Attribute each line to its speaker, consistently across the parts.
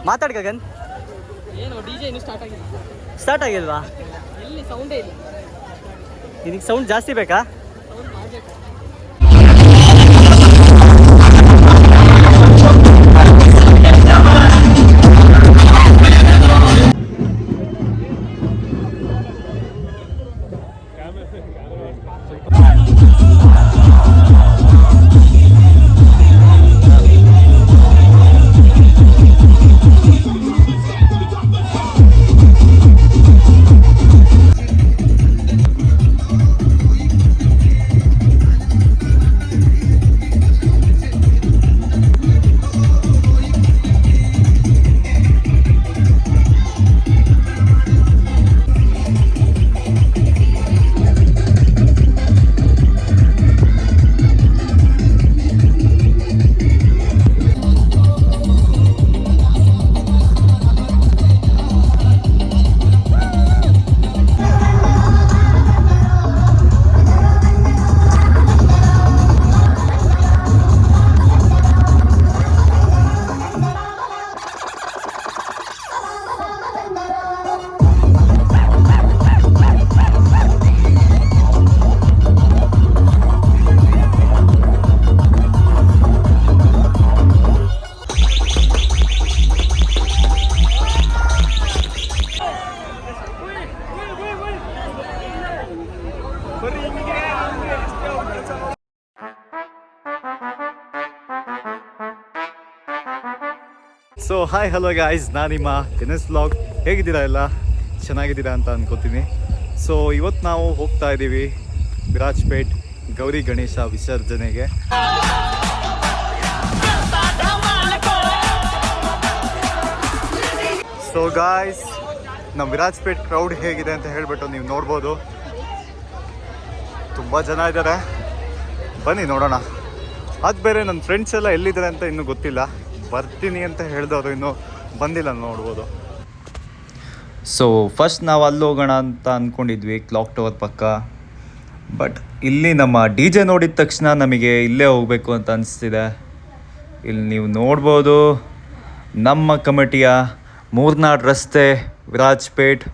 Speaker 1: ಮಾತಾಡ್ ಗಗನ್.
Speaker 2: ಏನು ಡಿಜೆ ಇನ್ನು
Speaker 1: ಸ್ಟಾರ್ಟ್ ಆಗಿಲ್ವಾ?
Speaker 2: ಎಲ್ಲಿ ಸೌಂಡೇ ಇಲ್ಲ.
Speaker 1: ಇದಕ್ಕೆ ಸೌಂಡ್ ಜಾಸ್ತಿ ಬೇಕಾ?
Speaker 2: ಸೌಂಡ್ ಮಾಡಬೇಕು.
Speaker 1: ಸೊ ಹಾಯ್ ಹಲೋ ಗಾಯ್ಸ್, ನಾನು ನಿಮ್ಮ ದಿನೇಶ್ ವ್ಲಾಗ್. ಹೇಗಿದ್ದೀರಾ? ಎಲ್ಲ ಚೆನ್ನಾಗಿದ್ದೀರಾ ಅಂತ ಅನ್ಕೋತೀನಿ. ಸೊ ಇವತ್ತು ನಾವು ಹೋಗ್ತಾ ಇದ್ದೀವಿ ವಿರಾಜ್ಪೇಟ್ ಗೌರಿ ಗಣೇಶ ವಿಸರ್ಜನೆಗೆ. ಸೊ ಗಾಯ್ಸ್, ನಮ್ಮ ವಿರಾಜ್ಪೇಟ್ ಕ್ರೌಡ್ ಹೇಗಿದೆ ಅಂತ ಹೇಳ್ಬಿಟ್ಟು ನೀವು ನೋಡ್ಬೋದು. ತುಂಬ ಜನ ಇದ್ದಾರೆ, ಬನ್ನಿ ನೋಡೋಣ. ಅದು ಬೇರೆ ನನ್ನ ಫ್ರೆಂಡ್ಸ್ ಎಲ್ಲ ಎಲ್ಲಿದ್ದಾರೆ ಅಂತ ಇನ್ನೂ ಗೊತ್ತಿಲ್ಲ. ಬರ್ತೀನಿ ಅಂತ ಹೇಳಿದವರು ಇನ್ನೂ ಬಂದಿಲ್ಲ, ನೋಡ್ಬೋದು. ಸೊ ಫಸ್ಟ್ ನಾವು ಅಲ್ಲಿ ಹೋಗೋಣ ಅಂತ ಅಂದ್ಕೊಂಡಿದ್ವಿ, ಕ್ಲಾಕ್ ಟವರ್ ಪಕ್ಕ. ಬಟ್ ಇಲ್ಲಿ ನಮ್ಮ ಡಿ ಜೆ ನೋಡಿದ ತಕ್ಷಣ ನಮಗೆ ಇಲ್ಲೇ ಹೋಗಬೇಕು ಅಂತ ಅನಿಸ್ತಿದೆ. ಇಲ್ಲಿ ನೀವು ನೋಡ್ಬೋದು, ನಮ್ಮ ಕಮಿಟಿಯ ಮೂರ್ನಾಡ್ ರಸ್ತೆ ವಿರಾಜ್ಪೇಟ್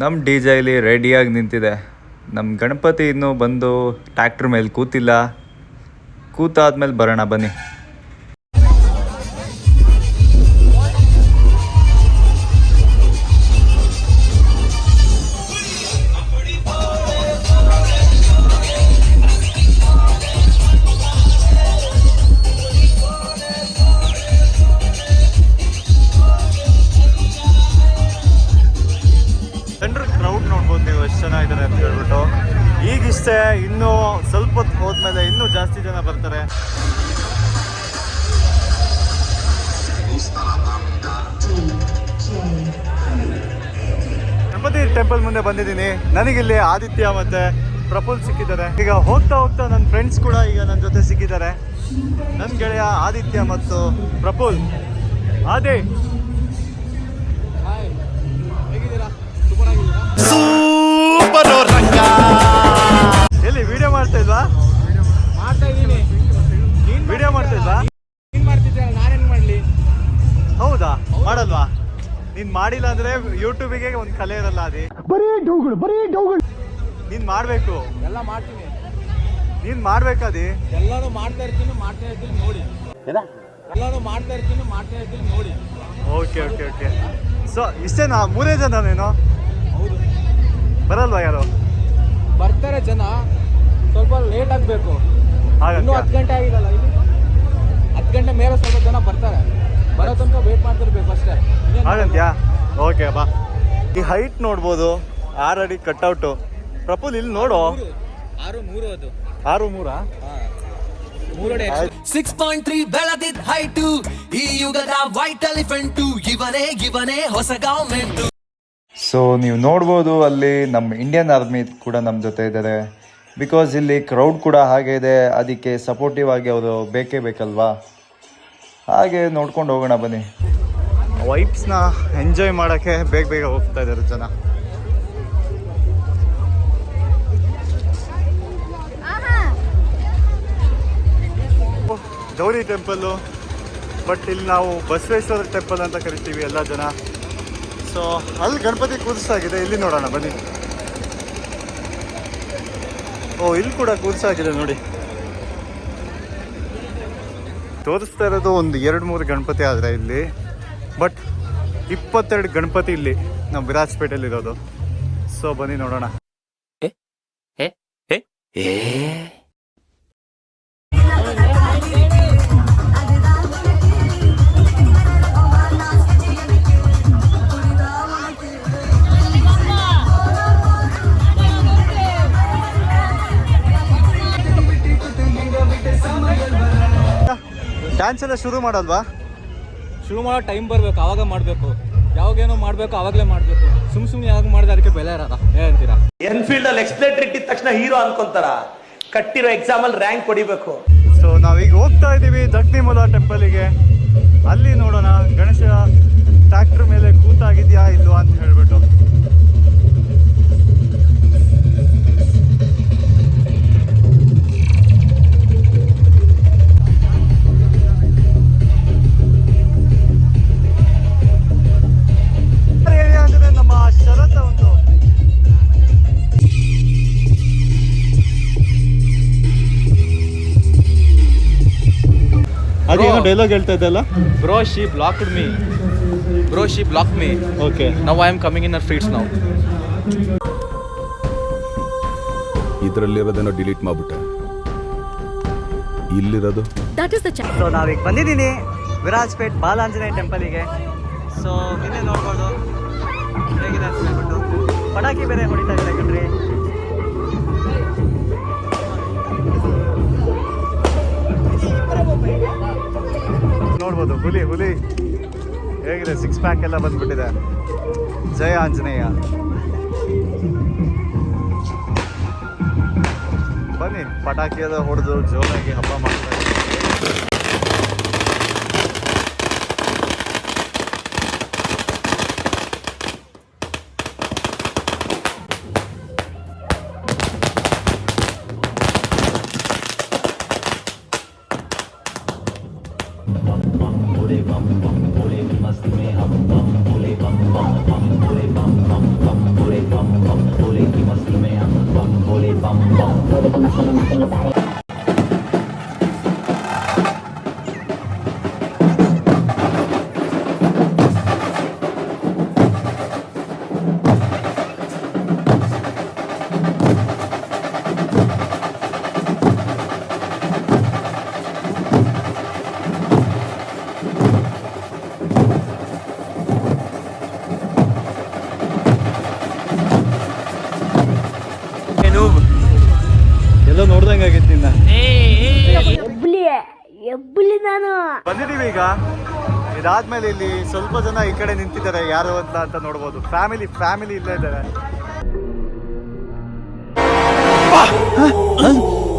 Speaker 1: ನಮ್ಮ ಡಿ ಜೆ ಇಲ್ಲಿ ರೆಡಿಯಾಗಿ ನಿಂತಿದೆ. ನಮ್ಮ ಗಣಪತಿ ಇನ್ನೂ ಬಂದು ಟ್ಯಾಕ್ಟ್ರ್ ಮೇಲೆ ಕೂತಿಲ್ಲ. ಕೂತಾದ್ಮೇಲೆ ಬರೋಣ ಬನ್ನಿ. ಕ್ರೌಡ್ ನೋಡ್ಬೋದು ನೀವು ಎಷ್ಟು ಚೆನ್ನಾಗಿದ್ದಾರೆ ಅಂತ ಹೇಳ್ಬಿಟ್ಟು. ಈಗಿಷ್ಟೇ, ಇನ್ನೂ ಸ್ವಲ್ಪ ಹೊತ್ತು ಹೋದ್ಮೇಲೆ ಇನ್ನೂ ಜಾಸ್ತಿ ಜನ ಬರ್ತಾರೆ. ಗಣಪತಿ ಟೆಂಪಲ್ ಮುಂದೆ ಬಂದಿದ್ದೀನಿ. ನನಗಿಲ್ಲಿ ಆದಿತ್ಯ ಮತ್ತೆ ಪ್ರಫುಲ್ ಸಿಕ್ಕಿದ್ದಾರೆ. ಈಗ ಹೋಗ್ತಾ ಹೋಗ್ತಾ ನನ್ನ ಫ್ರೆಂಡ್ಸ್ ಕೂಡ ಈಗ ನನ್ನ ಜೊತೆ ಸಿಕ್ಕಿದ್ದಾರೆ. ನನ್ನ ಗೆಳೆಯ ಆದಿತ್ಯ ಮತ್ತು ಪ್ರಫುಲ್. ಆದಿ, ಸೂಪರ್ ರಂಗ. ಎಲ್ಲಿ ವಿಡಿಯೋ ಮಾಡ್ತಾ ಇಲ್ವಾ?
Speaker 2: ಮಾಡ್ತಾ ಇದ್ದೀನಿ.
Speaker 1: ವಿಡಿಯೋ ಮಾಡ್ತಾ ಇಲ್ವಾ?
Speaker 2: ನೀನ್ ಮಾಡ್ತಿದ್ದೆ, ನಾನೇನ್ ಮಾಡ್ಲಿ?
Speaker 1: ಹೌದಾ? ಮಾಡಲ್ವಾ? ನೀನ್ ಮಾಡಿಲ್ಲ ಅಂದ್ರೆ ಯೂಟ್ಯೂಬಿಗೆ ಒಂದು ಕಲೆ ಇರಲ್ಲ. ಅದೇ ಬರೀ ಡೌಗಳು. ನೀನ್ ಮಾಡ್ಬೇಕು.
Speaker 2: ಎಲ್ಲ ಮಾಡ್ತೀನಿ.
Speaker 1: ನೀನ್ ಮಾಡ್ಬೇಕಾದಿ.
Speaker 2: ಎಲ್ಲಾನು ಮಾಡ್ತಾ ಇರ್ತೀನಿ ನೋಡಿ. ಎಲ್ಲಾನು ಮಾಡ್ತಾ ಇರ್ತೀನಿ ನೋಡಿ.
Speaker 1: ಓಕೆ. ಸೊ ಇಷ್ಟೇನಾ? 3 ಜನ ನೀನು?
Speaker 2: ಹೌದು.
Speaker 1: ಬರಲ್ವಾ ಯಾರು?
Speaker 2: ಬರ್ತಾರೆ ಜನ, ಸ್ವಲ್ಪ ಲೇಟ್ ಆಗಬೇಕು. ಇನ್ನೂ 10 ಗಂಟೆ ಆಗಿರಲ್ಲ. ಇಲ್ಲಿ 10 ಗಂಟೆ ಮೇಲೆ ಸ್ವಲ್ಪ ಜನ ಬರ್ತಾರೆ. ಬರೋ ತನಕ ವೇಟ್ ಮಾಡ್ತಿರ್ಬೇಕು ಅಷ್ಟೇ.
Speaker 1: ಹಾಗಂತ್ಯಾ? ಓಕೆ ಬಾ. ಈ ಹೈಟ್ ನೋಡ್ಬೋದು, 6 ಅಡಿ ಕಟ್ಔಟು. ಪ್ರಫುಲ್ ಇಲ್ಲಿ ನೋಡು.
Speaker 2: 6'3" ಅದು.
Speaker 1: 6'3"?
Speaker 2: 3 ಅಡಿ.
Speaker 3: 6.3 ಬೆಳೆದಿದ್ದ ಹೈಟು, ಈ ಯುಗದ ವೈಟ್ ಎಲಿಫೆಂಟು, ಇವನೇ ಹೊಸ ಗವರ್ಮೆಂಟ್.
Speaker 1: ಸೊ ನೀವು ನೋಡ್ಬೋದು, ಅಲ್ಲಿ ನಮ್ಮ ಇಂಡಿಯನ್ ಆರ್ಮಿ ಕೂಡ ನಮ್ಮ ಜೊತೆ ಇದ್ದಾರೆ. ಬಿಕಾಸ್ ಇಲ್ಲಿ ಕ್ರೌಡ್ ಕೂಡ ಹಾಗೆ ಇದೆ, ಅದಕ್ಕೆ ಸಪೋರ್ಟಿವ್ ಆಗಿ ಅವರು ಬೇಕೇ ಬೇಕಲ್ವಾ. ಹಾಗೆ ನೋಡ್ಕೊಂಡು ಹೋಗೋಣ ಬನ್ನಿ. ವೈಬ್ಸ್ನ ಎಂಜಾಯ್ ಮಾಡೋಕ್ಕೆ ಬೇಗ ಹೋಗ್ತಾ ಇದ್ದಾರೆ ಜನ. ಗೌರಿ ಟೆಂಪಲ್ಲು ಬಟ್ ಇಲ್ಲಿ ನಾವು ಬಸವೇಶ್ವರ ಟೆಂಪಲ್ ಅಂತ ಕರಿತೀವಿ ಎಲ್ಲ ಜನ. ಸೊ ಅಲ್ಲಿ ಗಣಪತಿ ಕೂರಿಸಾಗಿದೆ, ಇಲ್ಲಿ ನೋಡೋಣ ಬನ್ನಿ. ಓ ಇಲ್ಲಿ ಕೂಡ ಕೂರಿಸಾಗಿದೆ ನೋಡಿ. ತೋರಿಸ್ತಾ ಇರೋದು ಒಂದು 2-3 ಗಣಪತಿ ಆದರೆ ಇಲ್ಲಿ, ಬಟ್ 22 ಗಣಪತಿ ಇಲ್ಲಿ ನಮ್ಮ ವಿರಾಜಪೇಟೆಯಲ್ಲಿ ಇರೋದು. ಸೊ ಬನ್ನಿ ನೋಡೋಣ. ಡ್ಯಾನ್ಸ್ ಎಲ್ಲ ಶುರು ಮಾಡಲ್ವಾ?
Speaker 2: ಶುರು ಮಾಡೋ ಟೈಮ್ ಬರಬೇಕು, ಆವಾಗ ಮಾಡಬೇಕು. ಯಾವಾಗೇನೋ ಮಾಡಬೇಕು ಆವಾಗಲೇ ಮಾಡಬೇಕು. ಸುಮ್ಮನೆ ಯಾವಾಗ ಮಾಡಿದ್ರೆ ಅದಕ್ಕೆ ಬೆಲೆ ಇರಲ್ಲ. ಹೇಳ್ತೀರಾ?
Speaker 4: ಎನ್ಫೀಲ್ಡ್ ಅಲ್ಲಿ ಎಕ್ಸ್ಪ್ಲೇಟರ್ ಇಟ್ಟಿದ ತಕ್ಷಣ ಹೀರೋ ಅನ್ಕೊಂತಾರ. ಕಟ್ಟಿರೋ ಎಕ್ಸಾಮ್ ಅಲ್ಲಿ ರ್ಯಾಂಕ್ ಹೊಡಿಬೇಕು.
Speaker 1: ಸೊ ನಾವೀಗ ಹೋಗ್ತಾ ಇದ್ದೀವಿ ದಕ್ನಿಮೂಲ ಟೆಂಪಲಿಗೆ. ಅಲ್ಲಿ ನೋಡೋಣ ಗಣೇಶ ಟ್ರ್ಯಾಕ್ಟರ್ ಮೇಲೆ ಕೂತಾಗಿದ್ಯಾ ಇಲ್ವಾ ಅಂತ ಹೇಳ್ಬಿಟ್ಟು. ಅದೇನೋ ಡೈಲಾಗ್ ಹೇಳ್ತಾ ಇದ್ದಲ್ಲ,
Speaker 2: bro she blocked me, bro she block me.
Speaker 1: Okay,
Speaker 2: now I am coming in our feeds now.
Speaker 5: ಇದರಲ್ಲಿರೋದೇನೋ ಡಿಲೀಟ್ ಮಾಡ್ಬಿಟ್ಟೆ, ಇಲ್ಲಿರೋದು.
Speaker 1: ಸೊ ನಾವೀಗ ಬಂದಿದ್ದೀನಿ ವಿರಾಜಪೇಟ್ ಬಾಲಾಂಜನೇಯ ಟೆಂಪಲಿಗೆ. ಸೊ ನಿನ್ನೆ ನೋಡ್ಬೋದು ಹೇಗಿದೆ ಅಂತ ಹೇಳ್ಬಿಟ್ಟು. ಪಟಾಕಿ ಬೇರೆ ಹೊಡಿತಾ ಇದ್ದಾರೆ ಕಣ್ರಿ. ನೋಡ್ಬೋದು ಹುಲಿ ಹೇಗಿದೆ, 6 ಪ್ಯಾಕ್ ಎಲ್ಲ ಬಂದ್ಬಿಟ್ಟಿದೆ. ಜಯ ಆಂಜನೇಯ. ಬನ್ನಿ ಪಟಾಕಿ ಎಲ್ಲ ಹೊಡೆದು ಜೋರಾಗಿ ಹಬ್ಬ ಮಾಡ್ತಾರೆ. ಎಲ್ಲ ನೋಡ್ದಂಗಾಗಿತ್ತು ನಿನ್ನ. ಬಂದಿದ್ದೀವಿ ಈಗ. ಇದಾದ್ಮೇಲೆ ಇಲ್ಲಿ ಸ್ವಲ್ಪ ಜನ ಈ ಕಡೆ ನಿಂತಿದ್ದಾರೆ, ಯಾರು ಅಂತ ನೋಡ್ಬೋದು. ಫ್ಯಾಮಿಲಿ ಇಲ್ಲೇ ಇದ್ದಾರೆ.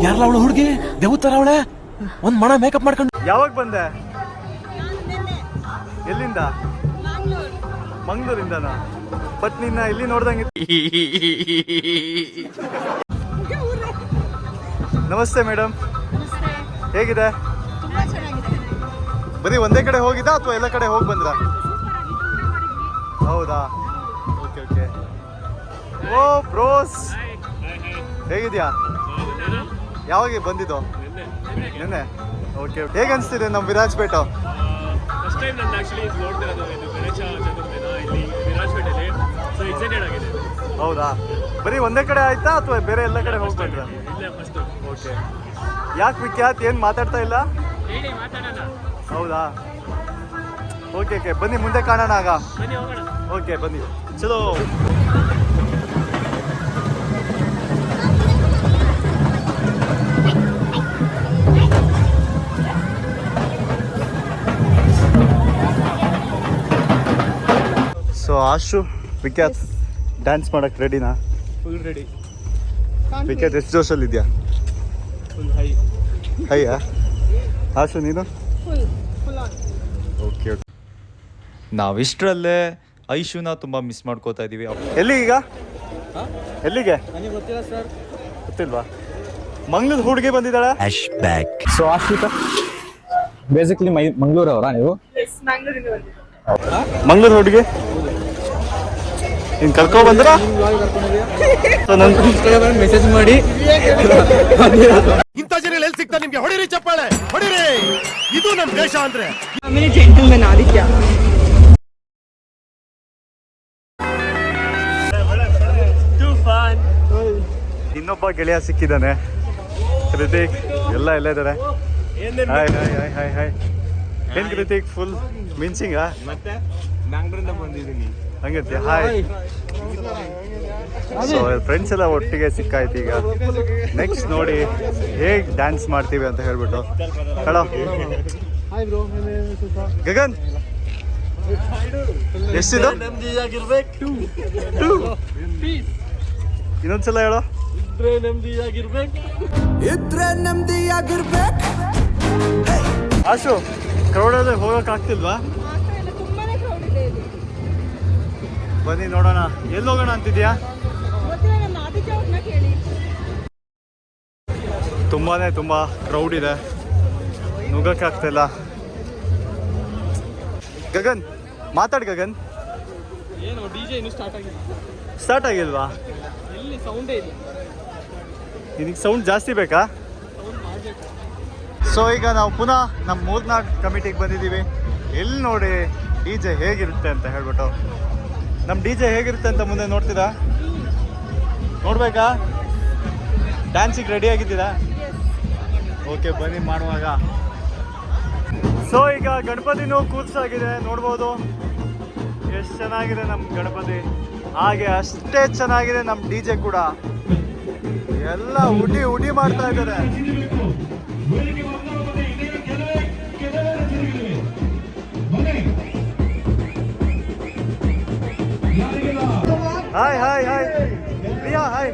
Speaker 4: ಯಾರಲ್ಲ ಅವಳು ಹುಡುಗಿ ದೇವತರ ಅವಳೆ, ಒಂದ್ ಮಣ ಮೇಕಪ್ ಮಾಡ್ಕೊಂಡು.
Speaker 1: ಯಾವಾಗ ಬಂದೆ? ಎಲ್ಲಿಂದ? ಮಂಗಳೂರಿಂದನಾ? ಬಟ್ ನಿನ್ನ ಇಲ್ಲಿ ನೋಡ್ದಂಗೆ. ನಮಸ್ತೆ ಮೇಡಮ್, ಹೇಗಿದೆ? ಬರೀ ಒಂದೇ ಕಡೆ ಹೋಗಿದ್ದಾ ಅಥವಾ ಎಲ್ಲ ಕಡೆ ಹೋಗಿ ಬಂದ್ರ? ಹೌದಾ, ಓಕೆ. ಓ ಬ್ರೋಸ್, ಹೇಗಿದ್ಯಾ? ಯಾವಾಗ ಬಂದಿದ್ದು? ನಿನ್ನೆ. ಓಕೆ, ಹೇಗೆ ಅನಿಸ್ತಿದೆ ನಮ್ಮ ವಿರಾಜಪೇಟೆ?
Speaker 6: ಫಸ್ಟ್ ಟೈಮ್ ನಾನು ಆಕ್ಚುಲಿ ನೋಡ್ತಿರೋದು ಇದು ಗಣೇಶ ಚತುರ್ಥಿನ ಇಲ್ಲಿ ವಿರಾಜಪೇಟೆಯಲ್ಲಿ. ಸೊ ಎಕ್ಸೈಟೆಡ್ ಆಗಿದೆ.
Speaker 1: ಹೌದಾ, ಬರೀ ಒಂದೇ ಕಡೆ ಆಯ್ತಾ ಅಥವಾ ಬೇರೆ ಎಲ್ಲ ಕಡೆ ಹೋಗಿ ಬಂದ್ರ?
Speaker 6: ಇಲ್ಲೇ ಫಸ್ಟ್.
Speaker 1: ಓಕೆ, ಯಾಕೆ ವಿಖ್ಯಾತ್ ಏನು ಮಾತಾಡ್ತಾ ಇಲ್ಲ?
Speaker 6: ಹೇಳಿ ಮಾತಾಡೋಣ.
Speaker 1: ಹೌದಾ, ಓಕೆ ಬನ್ನಿ ಮುಂದೆ ಕಾಣೋಣ ಆಗ.
Speaker 6: ಬನ್ನಿ ಹೋಗೋಣ.
Speaker 1: ಓಕೆ ಬನ್ನಿ, ಚಲೋ. ಸೊ ಆಶು, ವಿಖ್ಯಾತ್ ಡ್ಯಾನ್ಸ್ ಮಾಡಕ್ಕೆ ರೆಡಿನಾ?
Speaker 2: Full ready.
Speaker 1: ವಿಖ್ಯಾತ್ ಎಷ್ಟು ಜೋಶಲ್ಲಿದ್ಯಾ?
Speaker 2: Full high.
Speaker 1: ಹೈಯಾ? ಆಶು ನೀನು? ಓಕೆ. ನಾವಿಷ್ಟರಲ್ಲೇ ಐಶುನ ತುಂಬ ಮಿಸ್ ಮಾಡ್ಕೋತಾ ಇದ್ದೀವಿ. ಎಲ್ಲಿ ಈಗ? ಎಲ್ಲಿಗೆ?
Speaker 2: ನನಗೆ ಗೊತ್ತಿಲ್ಲ ಸರ್.
Speaker 1: ಗೊತ್ತಿಲ್ವಾ? ಮಂಗಳೂರು ಹುಡುಗಿ ಬಂದಿದ್ದಾಳೆ.
Speaker 5: ಸೊ ಆಶ್ರಿತ
Speaker 2: ಬೇಸಿಕ್ಲಿ ಮಂಗಳೂರು ಅವರಾ ನೀವು?
Speaker 1: ಮಂಗಳೂರು ಹುಡುಗಿ ನೀನು ಕರ್ಕೊ ಬಂದ್ರ
Speaker 2: ಮೆಸೇಜ್ ಮಾಡಿ.
Speaker 5: ಇಂಥ ಜನ ಎಲ್ಲಿ ಸಿಗ್ತಾರೆ ನಿಮ್ಗೆ? ಹೊಡಿರಿ ಚಪ್ಪಾಳೆ, ಹೊಡಿರಿ. ಇದು ನಮ್ ದೇಶ ಅಂದ್ರೆ.
Speaker 7: ಆಮೇಲೆ ಜೆಂಟಲ್ಮನ್ ಆದಿತ್ಯ.
Speaker 1: ಇನ್ನೊಬ್ಬ ಗೆಳೆಯ ಸಿಕ್ಕಿದ್ದಾನೆ, ಕೃತಿಕ್. ಎಲ್ಲ ಇದ್ದಾರೆ. Hi hi hi hi hi. ಏನ್ ಕೃತಿಕ್ ಫುಲ್ ಮಿಂಚಿಂಗ?
Speaker 2: ಮತ್ತೆ ಬ್ಯಾಂಗ್ಳೂರಿಂದ ಬಂದಿದ್ದೀನಿ.
Speaker 1: ಹಂಗಿರ್ತೀಯ? ಹಾಯ್. ಸೊ ಫ್ರೆಂಡ್ಸ್ ಎಲ್ಲ ಒಟ್ಟಿಗೆ ಸಿಕ್ಕಾಯ್ತು. ಈಗ ನೆಕ್ಸ್ಟ್ ನೋಡಿ ಹೇಗೆ ಡ್ಯಾನ್ಸ್ ಮಾಡ್ತೀವಿ ಅಂತ ಹೇಳ್ಬಿಟ್ಟು. ಹಲೋ ಗಗನ್, ಎಷ್ಟಿದು? ಇನ್ನೊಂದ್ಸಲ ಹೇಳೋ. ಆಶು, ಕ್ರೌಡಲ್ಲಿ ಹೋಗಕ್ ಆಗ್ತಿಲ್ವಾ? ಬನ್ನಿ ನೋಡೋಣ. ಎಲ್ಲಿ ಹೋಗೋಣ ಅಂತಿದ್ಯಾ? ತುಂಬಾ ಕ್ರೌಡ್ ಇದೆ, ನುಗ್ಗಕ್ಕಾಗ್ತಿಲ್ಲ. ಗಗನ್ ಮಾತಾಡ್. ಗಗನ್
Speaker 2: ಏನು DJ ಇನ್ನೂ
Speaker 1: ಸ್ಟಾರ್ಟ್ ಆಗಿಲ್ವಾ?
Speaker 2: ಎಲ್ಲಿ ಸೌಂಡೇ ಇಲ್ಲ.
Speaker 1: ಇದಕ್ಕೆ ಸೌಂಡ್ ಜಾಸ್ತಿ ಬೇಕಾ? ಸೊ ಈಗ ನಾವು ಪುನಃ ನಮ್ಮ ಮೂರ್ನಾಡ್ ಕಮಿಟಿಗೆ ಬಂದಿದ್ದೀವಿ. ಎಲ್ಲಿ ನೋಡಿ DJ ಹೇಗಿರುತ್ತೆ ಅಂತ ಹೇಳ್ಬಿಟ್ಟು. ನಮ್ಮ DJ ಹೇಗಿರುತ್ತೆ ಅಂತ ಮುಂದೆ ನೋಡ್ತೀರಾ? ನೋಡ್ಬೇಕಾ? ಡ್ಯಾನ್ಸಿಗೆ ರೆಡಿ ಆಗಿದ್ದೀರಾ? ಓಕೆ, ಬನ್ನಿ ಮಾಡುವಾಗ. ಸೊ ಈಗ ಗಣಪತಿನೂ ಕೂರ್ಸಾಗಿದೆ, ನೋಡ್ಬೋದು ಎಷ್ಟು ಚೆನ್ನಾಗಿದೆ ನಮ್ಮ ಗಣಪತಿ. ಹಾಗೆ ಅಷ್ಟೇ ಚೆನ್ನಾಗಿದೆ ನಮ್ಮ DJ ಕೂಡ. ಎಲ್ಲ ಉಡಿ ಮಾಡ್ತಾ ಇದ್ದಾರೆ. Hi hi hi Priya, hi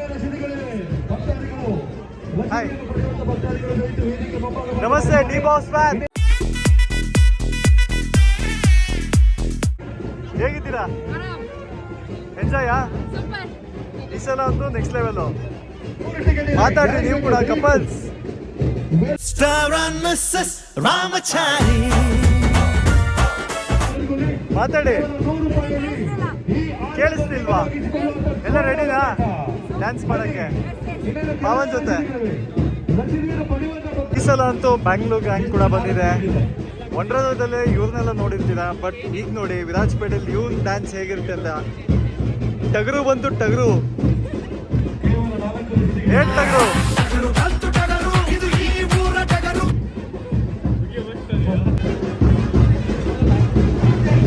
Speaker 1: hi. ನಮಸ್ತೆ ಡಿ ಬಾಸ್ ಫ್ಯಾನ್, ಹೇಗಿದ್ದೀರಾ? ಎಂಜಾಯಾ? ಈ ಸಲ ಅಂತೂ ನೆಕ್ಸ್ಟ್ ಲೆವೆಲ್. ಮಾತಾಡ್ರಿ ನೀವು ಕೂಡ, couples.
Speaker 3: Star and Mrs Ramachari.
Speaker 1: ಮಾತಾಡಿ, ಕೇಳಿಸ್ತಿಲ್ವಾ? ಎಲ್ಲ ರೆಡಿನಾ ಡ್ಯಾನ್ಸ್ ಮಾಡಕ್ಕೆ ಪಾವನ್ ಜೊತೆ? ಈ ಸಲ ಅಂತೂ ಬ್ಯಾಂಗ್ಳೂರ್ ಗ್ಯಾಂಗ್ ಕೂಡ ಬಂದಿದೆ. ವಂಡರ್ಲಾದಲ್ಲೇ ಇವ್ರನ್ನೆಲ್ಲ ನೋಡಿರ್ತೀರ, ಬಟ್ ಈಗ ನೋಡಿ ವಿರಾಜಪೇಟೆಯಲ್ಲಿ ಇವ್ನ ಡ್ಯಾನ್ಸ್ ಹೇಗಿರುತ್ತೆ ಅಂತ. ಟಗರು ಬಂತು, ಟಗರು. ಏನ್ ಟಗರು?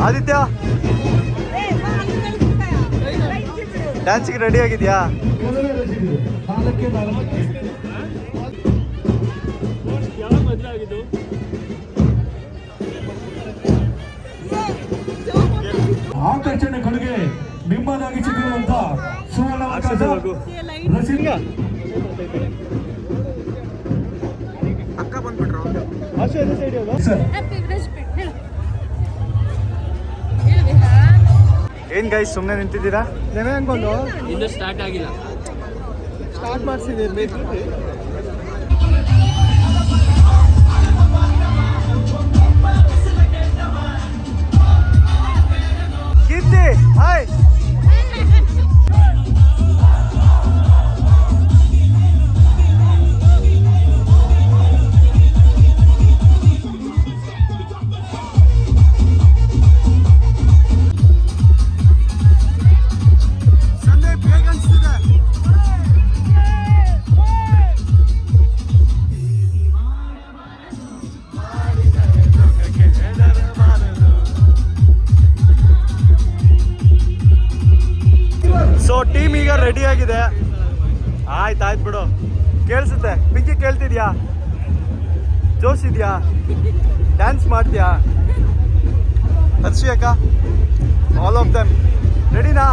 Speaker 1: ಆದಿತ್ಯ, ಡ್ಯಾನ್ಸಿಗೆ ರೆಡಿ ಆಗಿದ್ಯಾ?
Speaker 5: ಆಕರ್ಷಣೆಗಳಿಗೆ ಬಿಂಬನಾಗಿಸಿರುವಂತ ಸುವರ್ಣಾವಕಾಶ ರಸಿಕ
Speaker 2: ಅಕ್ಕ ಬಂದ್ಬಿಟ್ರು.
Speaker 1: ಏನ್ ಗೈಸ್ ಸುಮ್ಮನೆ ನಿಂತಿದ್ದೀರಾ?
Speaker 2: ಇನ್ನೂ ಸ್ಟಾರ್ಟ್ ಆಗಿಲ್ಲ. ಸ್ಟಾರ್ಟ್ ಮಾಡಿಸಿದ್ದೀರಿ.
Speaker 1: ಕೀರ್ತಿ, ಹಾಯ್. ಸೊ ಟೀಮ್ ಈಗ ರೆಡಿ ಆಗಿದೆ. ಆಯ್ತು ಬಿಡು. ಕೇಳಿಸುತ್ತೆ? ಪಿಂಕಿ ಕೇಳ್ತಿದ್ಯಾ? ಜೋಶ್ ಇದೆಯಾ? ಡ್ಯಾನ್ಸ್ ಮಾಡ್ತೀಯಾ? ಹರ್ಷಿ ಅಕ್ಕ, ಆಲ್ ಆಫ್ ದಮ್ ರೆಡಿನಾ?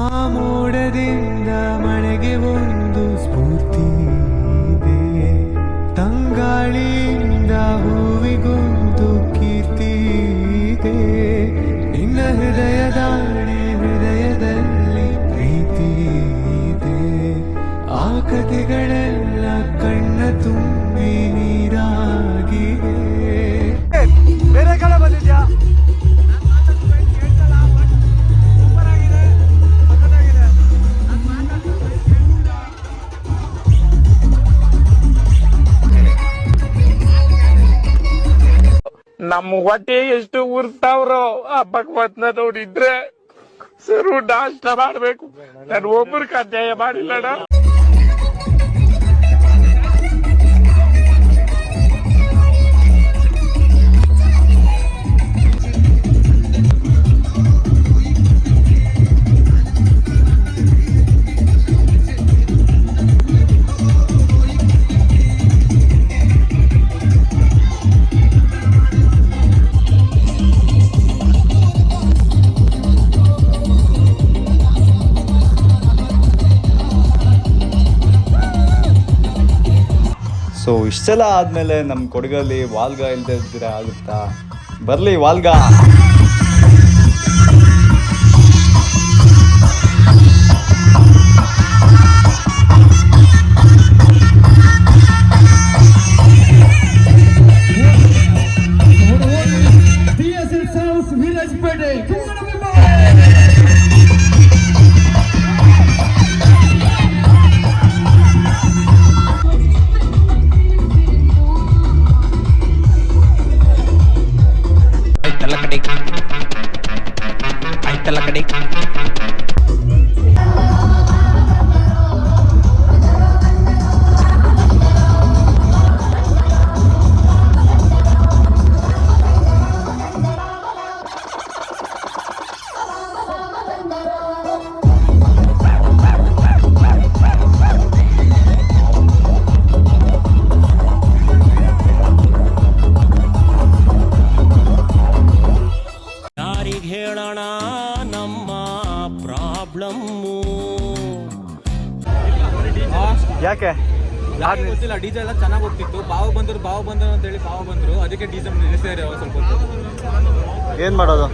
Speaker 3: ಆ ಮೋಡದಿಂದ ಮಳೆಗೆ ಒಂದು ಸ್ಫೂರ್ತಿ ಕಥೆಗಳೆಲ್ಲ ಕಣ್ಣ ತುಂಬಿ ನೀರಾಗಿವೆ.
Speaker 1: ಬೇರೆ ಕಡೆ ಬಂದಿದ್ಯಾ?
Speaker 8: ನಮ್ಮ ಹೊಟ್ಟೆ ಎಷ್ಟು ಉರ್ತಾವ್ರೋ ಆ ಭಗವತ್ನ ನೋಡಿದ್ರೆ ಸರು ನಾಷ್ಟ ಮಾಡ್ಬೇಕು. ನಾನು ಒಬ್ಬರಿಗೆ ಅನ್ಯಾಯ ಮಾಡಿಲ್ಲಣ್ಣ.
Speaker 1: ಸೊ ಇಷ್ಟೆಲ್ಲ ಆದಮೇಲೆ ನಮ್ಮ ಕೊಡಗಲ್ಲಿ ವಾಲ್ಗ ಇಲ್ಲದೆ ಇದ್ದರೆ ಆಗುತ್ತಾ? ಬರಲಿ ವಾಲ್ಗ.
Speaker 3: ಹೇಳೋಣ ನಮ್ಮ ಪ್ರಾಬ್ಲಮ್ಮು.
Speaker 1: ಯಾಕೆ
Speaker 2: ಗೊತ್ತಿಲ್ಲ, ಡಿಜೆ ಎಲ್ಲ ಚೆನ್ನಾಗಿ ಹೋಗ್ತಿತ್ತು. ಬಾವ ಬಂದರು ಅಂತ ಹೇಳಿ ಬಾವ ಬಂದ್ರು, ಅದಕ್ಕೆ ಡಿಜೆ ನಿಲ್ಲಿಸಿದ್ದಾರೆ ಸ್ವಲ್ಪ ಹೊತ್ತು.
Speaker 1: ಏನು ಮಾಡೋದು?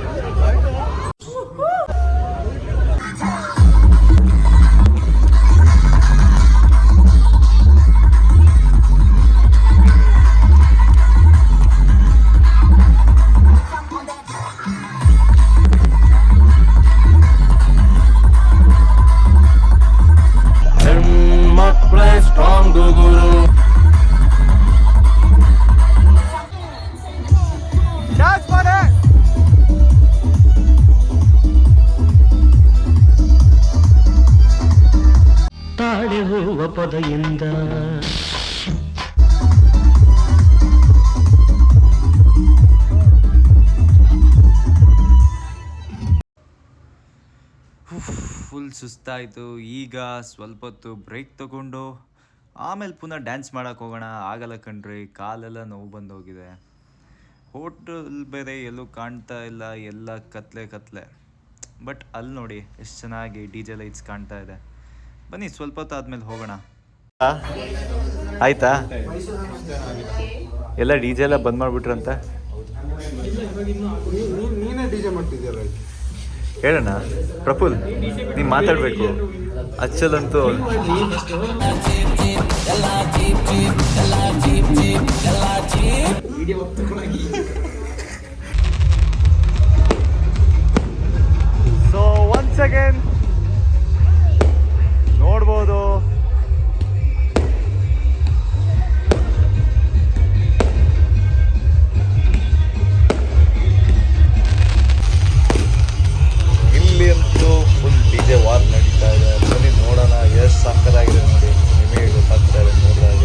Speaker 3: ತಾಳೆ ಹೂವ ಪೊದೆಯಿಂದ
Speaker 1: ಫುಲ್ ಸುಸ್ತಾಯಿತು. ಈಗ ಸ್ವಲ್ಪ ಹೊತ್ತು ಬ್ರೇಕ್ ತೊಗೊಂಡು ಆಮೇಲೆ ಪುನಃ ಡ್ಯಾನ್ಸ್ ಮಾಡೋಕ್ಕೆ ಹೋಗೋಣ. ಆಗಲ್ಲ ಕಣ್ರಿ, ಕಾಲೆಲ್ಲ ನೋವು ಬಂದೋಗಿದೆ. ಹೋಟೆಲ್ ಬೇರೆ ಎಲ್ಲೂ ಕಾಣ್ತಾ ಇಲ್ಲ, ಎಲ್ಲ ಕತ್ಲೆ. ಬಟ್ ಅಲ್ಲಿ ನೋಡಿ ಎಷ್ಟು ಚೆನ್ನಾಗಿ DJ ಲೈಟ್ಸ್ ಕಾಣ್ತಾ ಇದೆ. ಬನ್ನಿ ಸ್ವಲ್ಪ ಹೊತ್ತು ಆದಮೇಲೆ ಹೋಗೋಣ. ಆಯ್ತಾ? ಎಲ್ಲ DJ ಎಲ್ಲ ಬಂದ್ ಮಾಡಿಬಿಟ್ರಂತ
Speaker 2: ನೀನೇ ಡಿಜೆ ಮಾಡ್ತಿದ್ಯಲ್ಲ.
Speaker 1: ಹೇಳೋಣ ಪ್ರಫುಲ್, ನೀವು ಮಾತಾಡಬೇಕು. ಅಚ್ಚಲಂತೂ ಸೊ ಒನ್ಸ್ ಅಗೇನ್ ನೋಡ್ಬೋದು ಇಲ್ಲಿ ಅಂತೂ ಫುಲ್ DJ ವಾರ್ ನಡೀತಾ ಇದೆ. ಬನ್ನಿ ನೋಡೋಣ ಎಷ್ಟು ಸಕ್ಕತ್ತಾಗಿದೆ ನೋಡಿ, ನಿಮಗೆ ಗೊತ್ತಾಗ್ತಾ ಇದೆ ನೋಡಿದಾಗ.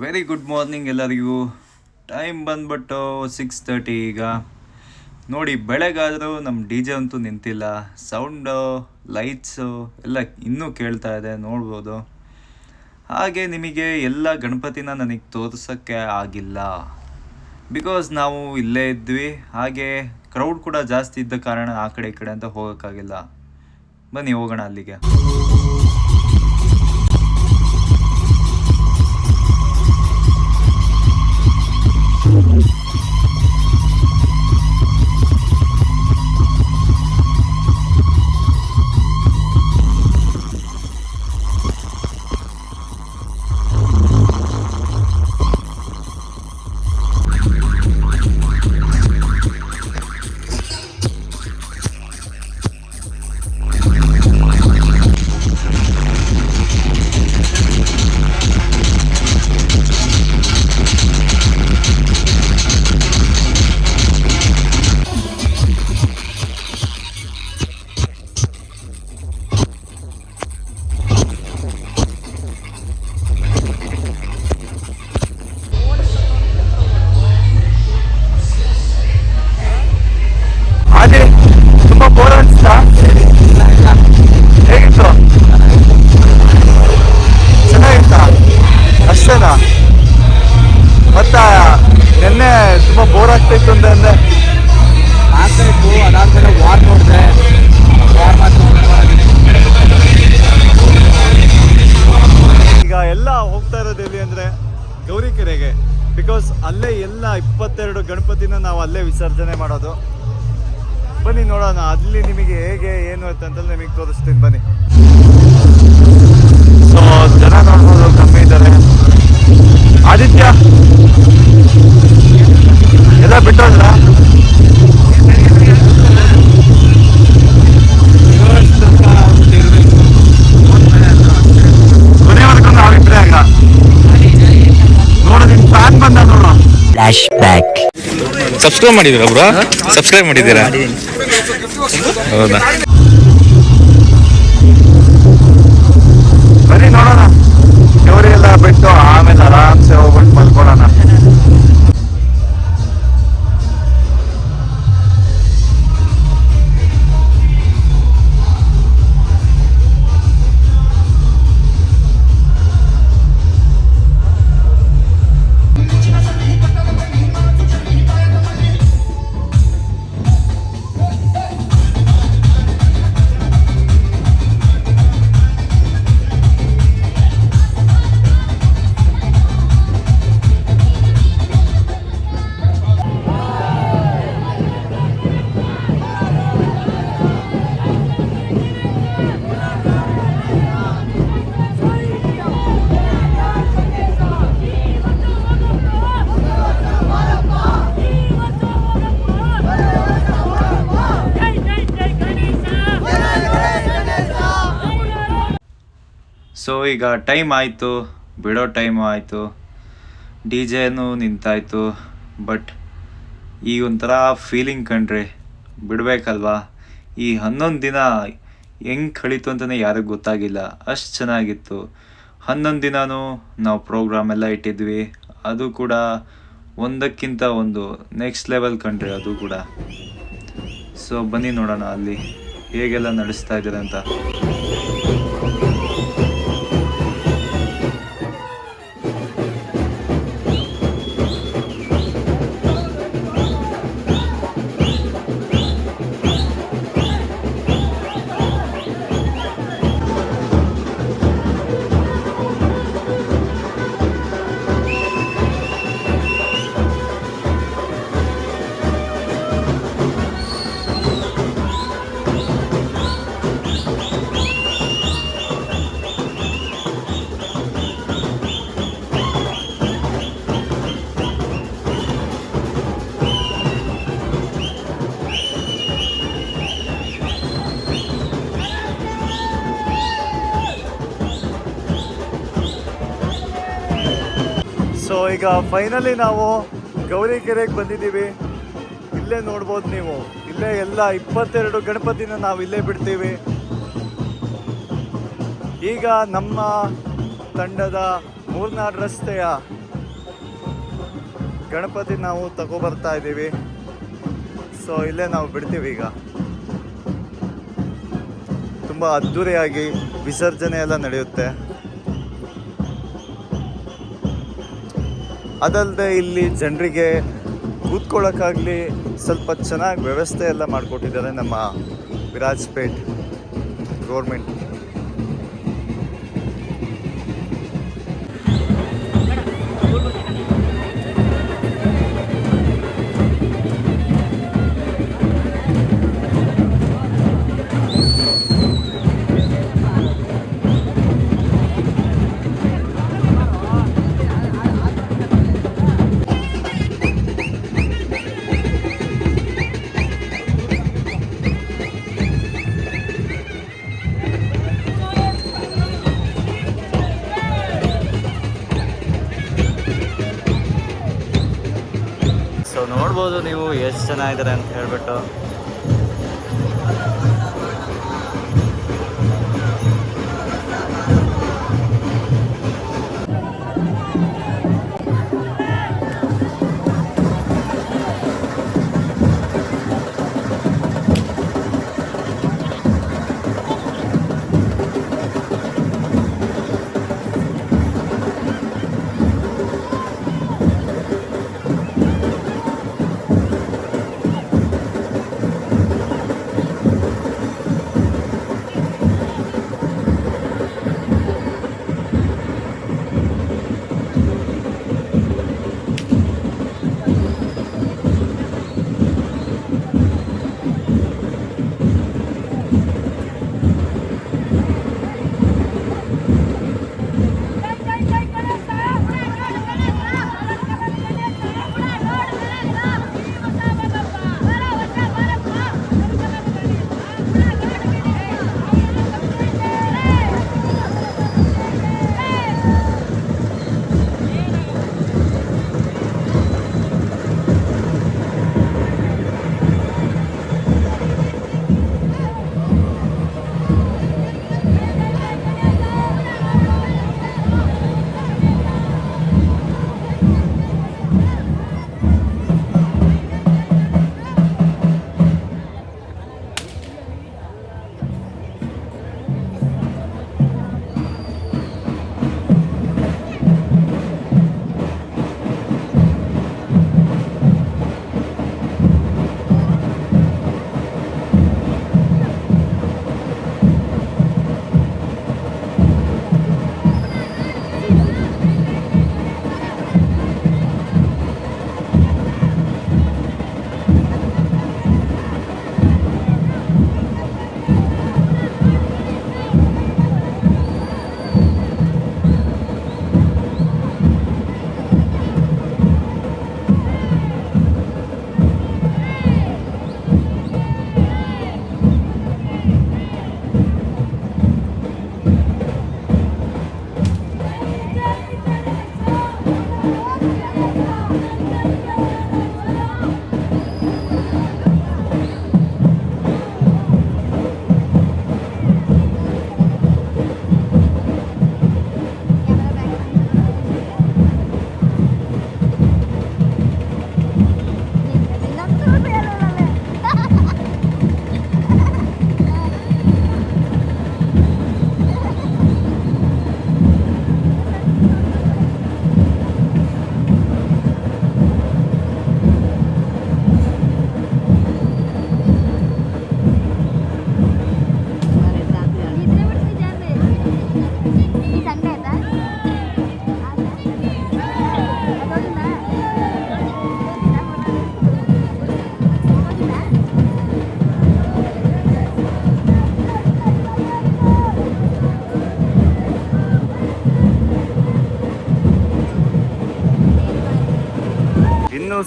Speaker 1: ವೆರಿ ಗುಡ್ ಮಾರ್ನಿಂಗ್ ಎಲ್ಲರಿಗೂ. ಟೈಮ್ ಬಂದ್ಬಿಟ್ಟು 6:30 ಈಗ. ನೋಡಿ, ಬೆಳಗಾದರೂ ನಮ್ಮ ಡಿ ಜೆ ಅಂತೂ ನಿಂತಿಲ್ಲ. ಸೌಂಡು, ಲೈಟ್ಸು ಎಲ್ಲ ಇನ್ನೂ ಕೇಳ್ತಾ ಇದೆ, ನೋಡ್ಬೋದು. ಹಾಗೆ ನಿಮಗೆ ಎಲ್ಲ ಗಣಪತಿನ ನನಗೆ ತೋರಿಸೋಕ್ಕೆ ಆಗಿಲ್ಲ, ಬಿಕಾಸ್ ನಾವು ಇಲ್ಲೇ ಇದ್ವಿ. ಹಾಗೆ ಕ್ರೌಡ್ ಕೂಡ ಜಾಸ್ತಿ ಇದ್ದ ಕಾರಣ ಆ ಕಡೆ ಈ ಕಡೆ ಅಂತ ಹೋಗೋಕ್ಕಾಗಿಲ್ಲ. ಬನ್ನಿ ಹೋಗೋಣ ಅಲ್ಲಿಗೆ.
Speaker 2: ತುಂಬಾ ಬೋರ್ ಅನ್ಸ್ತಾ? ಹೇಗಿತ್ತು? ಚೆನ್ನಾಗಿತ್ತಾ? ಅಷ್ಟೇನಾ? ಮತ್ತ ನಿನ್ನೆ ತುಂಬಾ ಬೋರ್ ಆಗ್ತಿತ್ತು ಅಂತ ಅಂದೆ. ಆಗ್ತಾ ಇತ್ತು. ಅದಾದ್ಮೇಲೆ ವಾರ್ ನೋಡಿದೆ. ವಾರ್ ಮಾತ್ರ ಈಗ ಎಲ್ಲ ಹೋಗ್ತಾ ಇರೋದು ಎಲ್ಲಿ ಅಂದ್ರೆ ಗೌರಿಕೆರೆಗೆ. ಬಿಕಾಸ್ ಅಲ್ಲೇ ಎಲ್ಲ 22 ಗಣಪತಿನ ನಾವು ಅಲ್ಲೇ ವಿಸರ್ಜನೆ ಮಾಡೋದು. ಬನ್ನಿ ನೋಡೋಣ ಅಲ್ಲಿ ನಿಮಗೆ ಹೇಗೆ ಏನು ಅಂತ ನಿಮಗೆ ತೋರಿಸ್ತೀನಿ ಬನ್ನಿ. ಸೊ ಜನ ನೋಡ್ಬೋದು, ಕಮ್ಮಿ ಇದ್ದಾರೆ. ಆದಿತ್ಯ ಎಲ್ಲ ಬಿಟ್ಟೋದ್ರ? ಕೊನೆವರೆಗೂ ನಾವಿಬ್ರೆ ಆಗ ನೋಡೋದು. ನಿನ್ ಫ್ಯಾನ್ ಬಂದ ನೋಡೋ.
Speaker 9: Flash back.
Speaker 1: ಸಬ್ಸ್ಕ್ರೈಬ್ ಮಾಡಿದ್ದೀರಾ ಬ್ರೋ? ಸಬ್ಸ್ಕ್ರೈಬ್ ಮಾಡಿದ್ದೀರಾ? ಹೌದಾ?
Speaker 2: ಬನ್ನಿ ನೋಡೋಣ. ಗೌರಿ ಎಲ್ಲ ಬಿಟ್ಟು ಆಮೇಲೆ ಆರಾಮ್ಸೆ ಹೋಗ್ಬಿಟ್ಟು ಮಲ್ಕೊಳ್ಳೋಣ.
Speaker 1: ಈಗ ಟೈಮ್ ಆಯಿತು, ಬಿಡೋ ಟೈಮು ಆಯಿತು, ಡಿ ಜೆನೂ ನಿಂತಾಯಿತು. ಬಟ್ ಈ ಒಂಥರ ಫೀಲಿಂಗ್ ಕಣ್ರಿ, ಬಿಡಬೇಕಲ್ವಾ? ಈ 11 ದಿನ ಹೆಂಗೆ ಕಳೀತು ಅಂತಲೇ ಯಾರಿಗೂ ಗೊತ್ತಾಗಿಲ್ಲ, ಅಷ್ಟು ಚೆನ್ನಾಗಿತ್ತು. 11 ದಿನವೂ ನಾವು ಪ್ರೋಗ್ರಾಮ್ ಎಲ್ಲ ಇಟ್ಟಿದ್ವಿ, ಅದು ಕೂಡ ಒಂದಕ್ಕಿಂತ ಒಂದು ನೆಕ್ಸ್ಟ್ ಲೆವೆಲ್ ಕಣ್ರಿ ಅದು ಕೂಡ. ಸೊ ಬನ್ನಿ ನೋಡೋಣ ಅಲ್ಲಿ ಹೇಗೆಲ್ಲ ನಡೆಸ್ತಾ ಇದ್ದಾರೆ ಅಂತ.
Speaker 2: ಸೊ ಈಗ ಫೈನಲಿ ನಾವು ಗೌರಿಕೆರೆಗೆ ಬಂದಿದ್ದೀವಿ. ಇಲ್ಲೇ ನೋಡ್ಬೋದು ನೀವು, ಇಲ್ಲೇ ಎಲ್ಲ 22 ಗಣಪತಿನ ನಾವು ಇಲ್ಲೇ ಬಿಡ್ತೀವಿ. ಈಗ ನಮ್ಮ ತಂಡದ ಮೂರ್ನಾಡು ರಸ್ತೆಯ ಗಣಪತಿ ನಾವು ತಗೊಬರ್ತಾ ಇದ್ದೀವಿ. ಸೊ ಇಲ್ಲೇ ನಾವು ಬಿಡ್ತೀವಿ. ಈಗ ತುಂಬ ಅದ್ಧೂರಿಯಾಗಿ ವಿಸರ್ಜನೆ ಎಲ್ಲ ನಡೆಯುತ್ತೆ. ಅದಲ್ಲದೆ ಇಲ್ಲಿ ಜನರಿಗೆ ಕೂತ್ಕೊಳ್ಳೋಕ್ಕಾಗಲಿ ಸ್ವಲ್ಪ ಚೆನ್ನಾಗಿ ವ್ಯವಸ್ಥೆ ಎಲ್ಲ ಮಾಡಿಕೊಟ್ಟಿದ್ದಾರೆ ನಮ್ಮ ವಿರಾಜ್ಪೇಟ್ ಗೌರ್ಮೆಂಟ್.
Speaker 1: ಸೊ ನೋಡ್ಬೋದು ನೀವು ಎಷ್ಟು ಚೆನ್ನಾಗಿದ್ದಾರೆ ಅಂತ ಹೇಳ್ಬಿಟ್ಟು.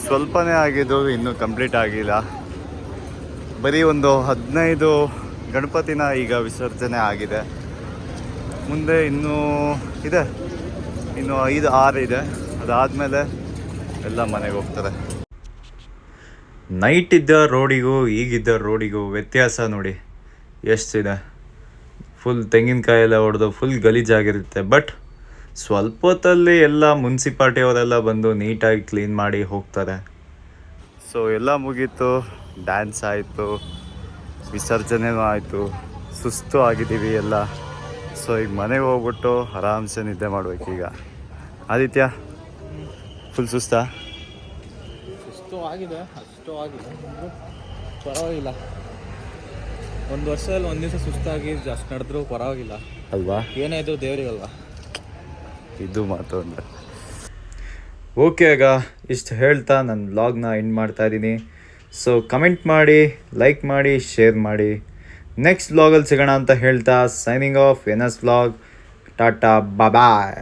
Speaker 2: ಸ್ವಲ್ಪನೇ ಆಗಿದ್ದು, ಇನ್ನೂ ಕಂಪ್ಲೀಟ್ ಆಗಿಲ್ಲ. ಬರೀ ಒಂದು 15 ಗಣಪತಿನ ಈಗ ವಿಸರ್ಜನೆ ಆಗಿದೆ. ಮುಂದೆ ಇನ್ನೂ ಇದೆ, ಇನ್ನು 5-6 ಇದೆ. ಅದಾದಮೇಲೆ ಎಲ್ಲ ಮನೆಗೆ ಹೋಗ್ತಾರೆ. ನೈಟ್ ಇದ್ದ ರೋಡಿಗೂ ಈಗಿದ್ದ ರೋಡಿಗೂ ವ್ಯತ್ಯಾಸ ನೋಡಿ ಎಷ್ಟಿದೆ. ಫುಲ್ ತೆಂಗಿನಕಾಯಿ ಎಲ್ಲ ಹೊಡೆದು ಫುಲ್ ಗಲೀಜಾಗಿರುತ್ತೆ. ಬಟ್ ಸ್ವಲ್ಪ ಹೊತ್ತಲ್ಲಿ ಎಲ್ಲ ಮುನ್ಸಿಪಾಲ್ಟಿ ಅವರೆಲ್ಲ ಬಂದು ನೀಟಾಗಿ ಕ್ಲೀನ್ ಮಾಡಿ ಹೋಗ್ತಾರೆ. ಸೊ ಎಲ್ಲ ಮುಗೀತು, ಡ್ಯಾನ್ಸ್ ಆಯಿತು, ವಿಸರ್ಜನೆನೂ ಆಯಿತು, ಸುಸ್ತು ಆಗಿದ್ದೀವಿ ಎಲ್ಲ. ಸೊ ಈಗ ಮನೆಗೆ ಹೋಗ್ಬಿಟ್ಟು ಆರಾಮ್ಸೆ ನಿದ್ದೆ ಮಾಡ್ಬೇಕೀಗ. ಆದಿತ್ಯ ಫುಲ್ ಸುಸ್ತಾ?
Speaker 9: ಅಷ್ಟು ಆಗಿದೆ ಪರವಾಗಿಲ್ಲ. ಒಂದು ವರ್ಷದಲ್ಲಿ ಒಂದು ದಿವಸ ಸುಸ್ತಾಗಿ ಜಾಸ್ತಿ ನಡೆದ್ರೂ ಪರವಾಗಿಲ್ಲ
Speaker 2: ಅಲ್ವಾ?
Speaker 9: ಏನೇ ಇದ್ರು ದೇವರಿಗಲ್ವಾ,
Speaker 2: ಇದು ಮಾತು ಅಂದರೆ. ಓಕೆ, ಆಗ ಇಷ್ಟು ಹೇಳ್ತಾ ನನ್ನ ವ್ಲಾಗ್ನ ಎಂಡ್ ಮಾಡ್ತಾ ಇದ್ದೀನಿ. ಸೊ ಕಮೆಂಟ್ ಮಾಡಿ, ಲೈಕ್ ಮಾಡಿ, ಶೇರ್ ಮಾಡಿ. ನೆಕ್ಸ್ಟ್ ವ್ಲಾಗಲ್ಲಿ ಸಿಗೋಣ ಅಂತ ಹೇಳ್ತಾ signing off N S vlog. Tata, ಬಾಯ್.